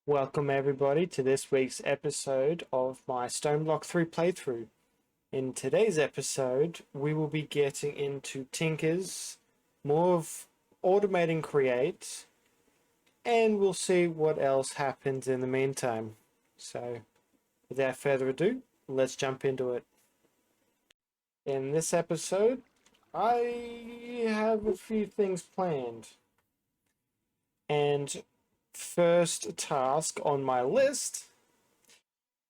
Welcome everybody to this week's episode of my StoneBlock 3 playthrough. In today's episode, we will be getting into Tinkers, more of automating create, and we'll see what else happens in the meantime. So, without further ado, let's jump into it. In this episode, I have a few things planned. And first task on my list,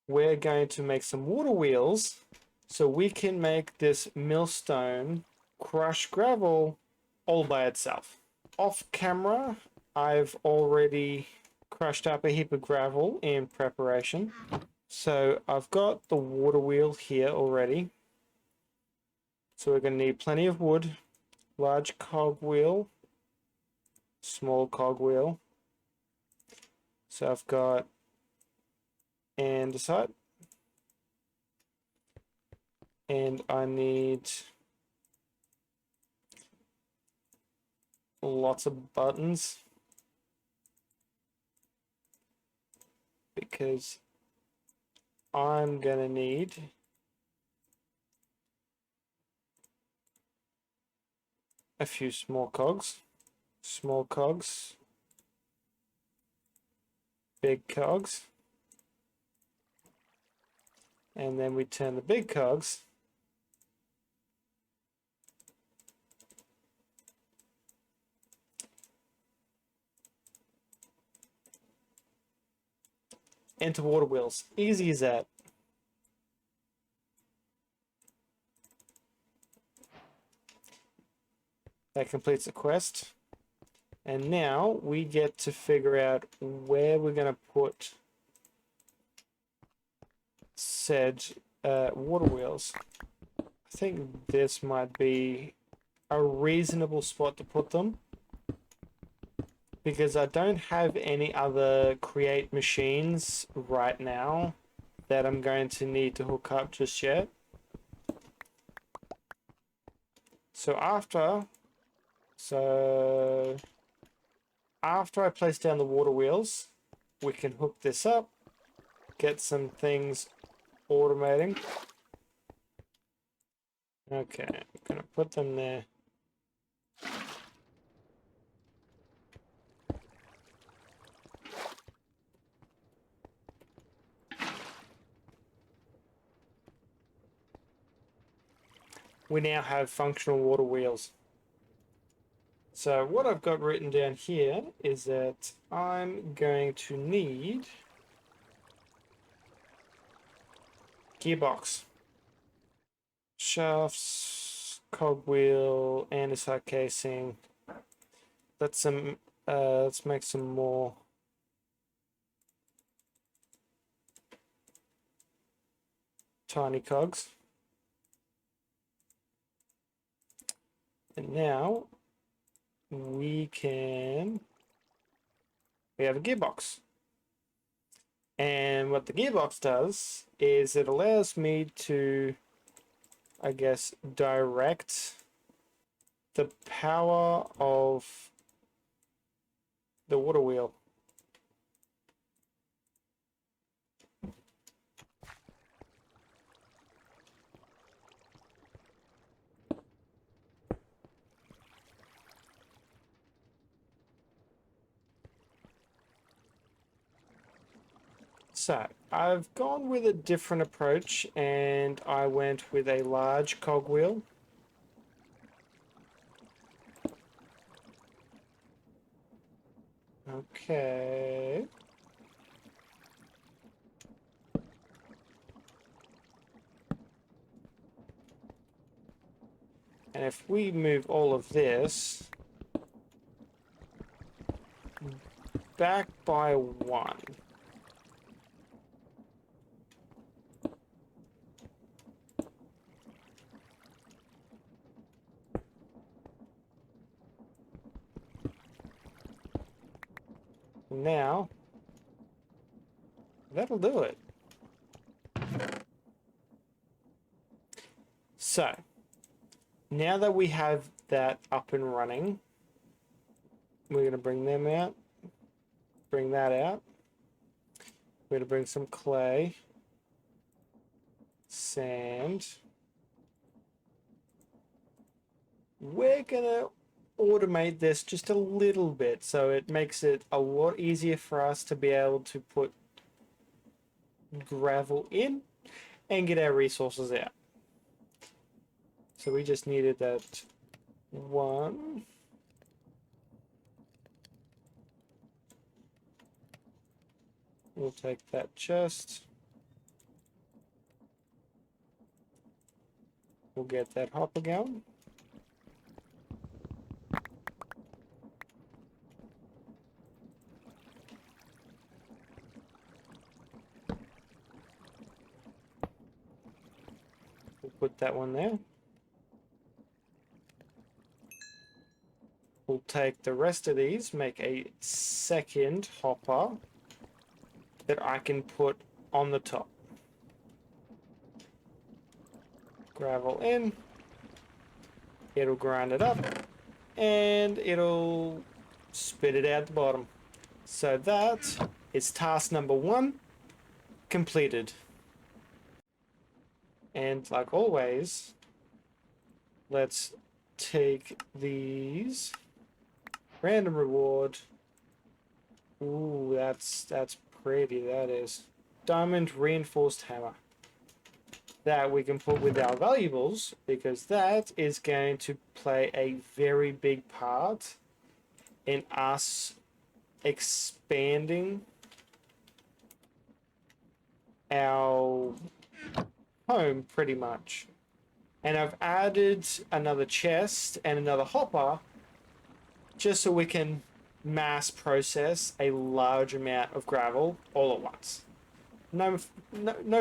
we're going to make some water wheels so we can make this millstone crush gravel all by itself. Off camera, I've already crushed up a heap of gravel in preparation. So I've got the water wheel here already. So we're going to need plenty of wood, large cogwheel, small cogwheel. So I've got andesite, and I need lots of buttons because I'm gonna need a few small cogs, big cogs, and then we turn the big cogs into water wheels. Easy as that. That completes the quest. And now we get to figure out where we're going to put said water wheels. I think this might be a reasonable spot to put them because I don't have any other create machines right now that I'm going to need to hook up just yet. So after I place down the water wheels, we can hook this up, get some things automating. Okay, I'm gonna put them there. We now have functional water wheels. So what I've got written down here is that I'm going to need gearbox, shafts, cogwheel, andesite casing. Let's make some more tiny cogs. And now we have a gearbox. And what the gearbox does is it allows me to, I guess, direct the power of the water wheel. So I've gone with a different approach and I went with a large cogwheel. Okay. And if we move all of this back by one, now that'll do it. So now that we have that up and running, we're going to bring them out, bring that out. We're going to bring some clay, sand. We're going to automate this just a little bit so it makes it a lot easier for us to be able to put gravel in and get our resources out. So we just needed that one. We'll take that chest. We'll get that hopper going. We'll put that one there. We'll take the rest of these, make a second hopper that I can put on the top. Gravel in. It'll grind it up. And it'll spit it out the bottom. So that is task number 1 completed. And like always, let's take these. Random reward. Ooh, that's pretty, that is. Diamond reinforced hammer. That we can put with our valuables, because that is going to play a very big part in us expanding our home pretty much. And I've added another chest and another hopper just so we can mass process a large amount of gravel all at once. No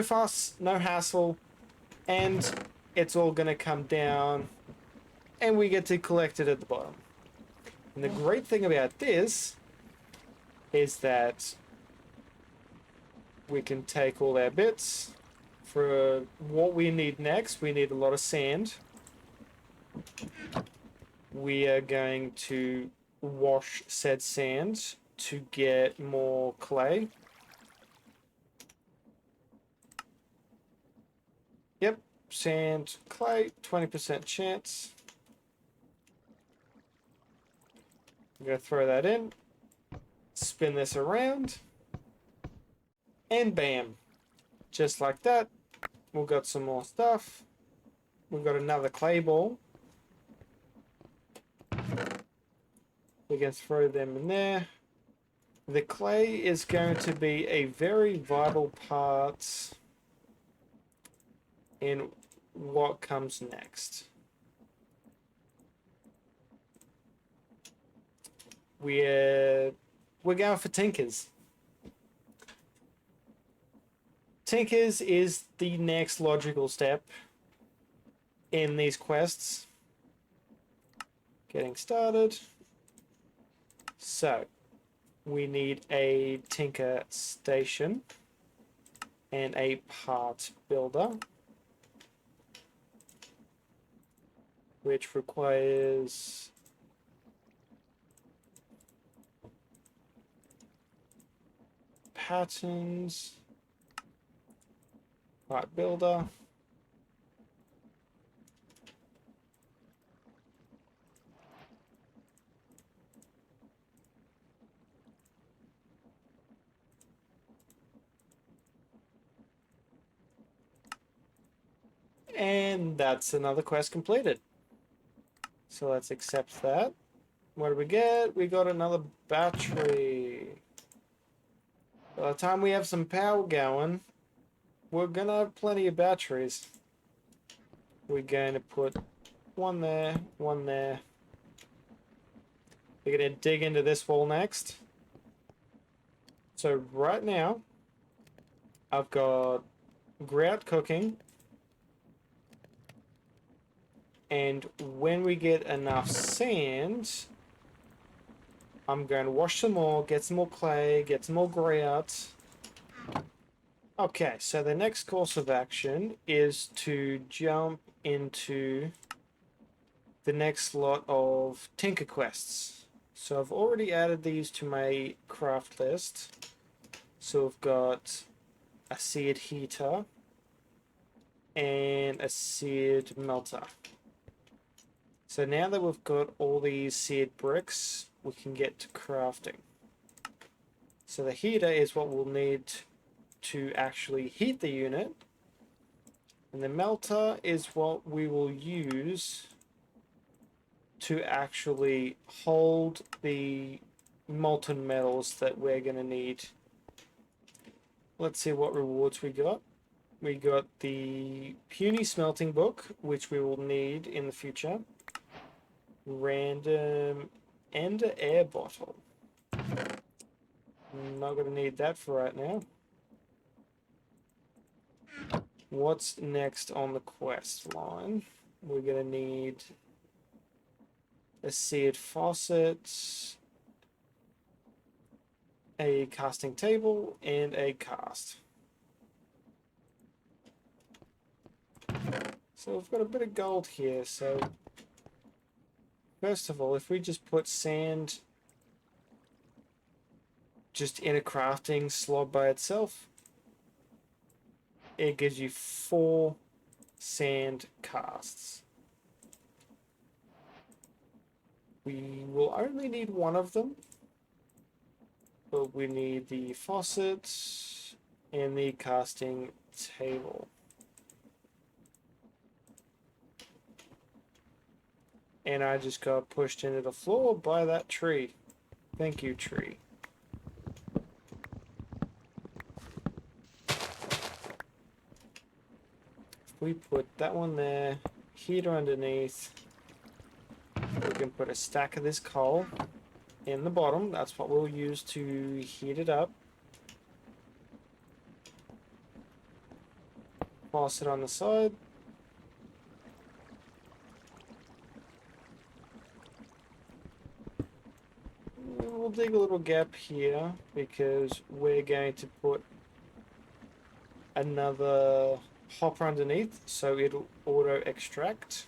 fuss, no hassle, and it's all going to come down and we get to collect it at the bottom. And the great thing about this is that we can take all our bits. For what we need next, we need a lot of sand. We are going to wash said sand to get more clay. Yep, sand, clay, 20% chance. I'm going to throw that in, spin this around, and bam. Just like that, we've got some more stuff. We've got another clay ball. We can throw them in there. The clay is going to be a very vital part in what comes next. We're going for Tinkers. Tinkers is the next logical step in these quests. Getting started. So, we need a tinker station and a part builder, which requires patterns, part builder, and that's another quest completed. So let's accept that. What do we get? We got another battery. By the time we have some power going, we're gonna have plenty of batteries. We're going to put one there, one there. We're gonna dig into this wall next. So right now, I've got grout cooking. And when we get enough sand, I'm going to wash some more, get some more clay, get some more grout. Okay, so the next course of action is to jump into the next lot of Tinker quests. So I've already added these to my craft list. So we've got a seared heater and a seared melter. So now that we've got all these seared bricks, we can get to crafting. So the heater is what we'll need to actually heat the unit. And the melter is what we will use to actually hold the molten metals that we're going to need. Let's see what rewards we got. We got the puny smelting book, which we will need in the future. Random ender air bottle. Not going to need that for right now. What's next on the quest line? We're going to need a seared faucet, a casting table, and a cast. So we've got a bit of gold here. So first of all, if we just put sand just in a crafting slot by itself, it gives you 4 sand casts. We will only need one of them, but we need the faucet and the casting table. And I just got pushed into the floor by that tree. Thank you, tree. We put that one there, heater underneath. We can put a stack of this coal in the bottom. That's what we'll use to heat it up. Faucet on the side. We'll dig a little gap here because we're going to put another hopper underneath so it'll auto extract.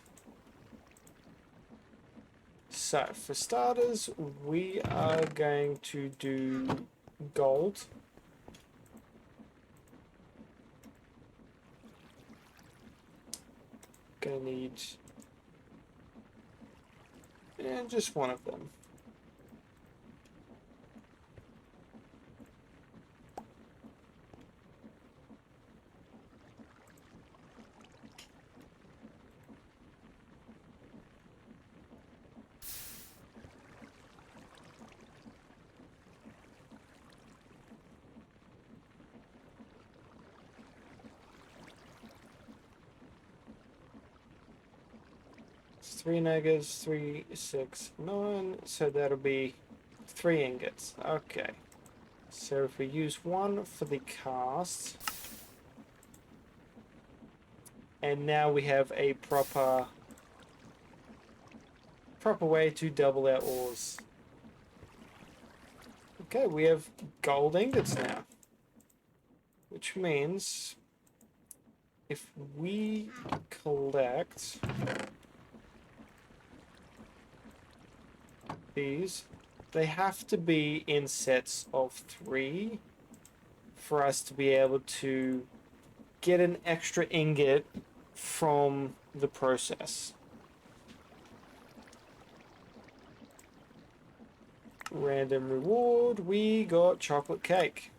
So for starters, we are going to do gold. Gonna need just one of them. It's 3 nuggets, 3, 6, 9, so that'll be 3 ingots. Okay. So if we use one for the cast, and now we have a proper way to double our ores. Okay, we have gold ingots now, which means if we collect these, they have to be in sets of 3 for us to be able to get an extra ingot from the process. Random reward, we got chocolate cake.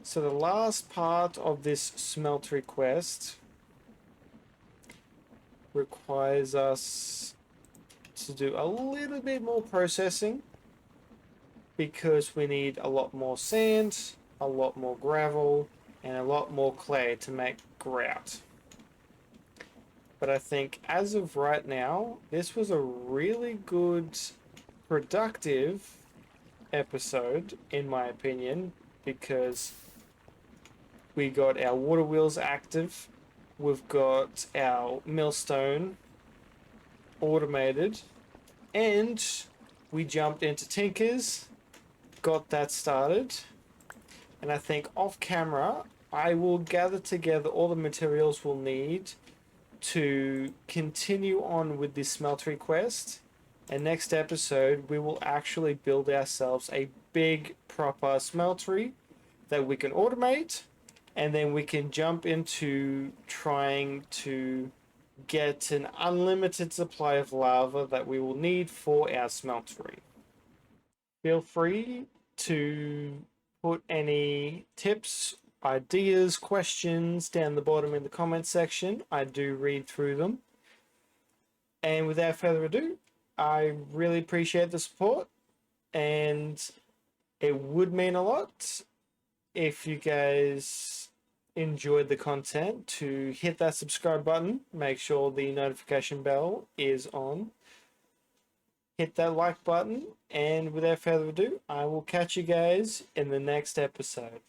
So the last part of this smeltery quest requires us to do a little bit more processing because we need a lot more sand, a lot more gravel, and a lot more clay to make grout. But I think as of right now, this was a really good, productive episode, in my opinion, because we got our water wheels active, we've got our millstone automated, and we jumped into Tinkers, got that started, and I think off camera I will gather together all the materials we'll need to continue on with this smeltery quest, and next episode we will actually build ourselves a big proper smeltery that we can automate, and then we can jump into trying to get an unlimited supply of lava that we will need for our smeltery. Feel free to put any tips, ideas, questions down the bottom in the comment section. I do read through them. And without further ado, I really appreciate the support, and it would mean a lot if you guys enjoyed the content to hit that subscribe button, make sure the notification bell is on, hit that like button, and without further ado, I will catch you guys in the next episode.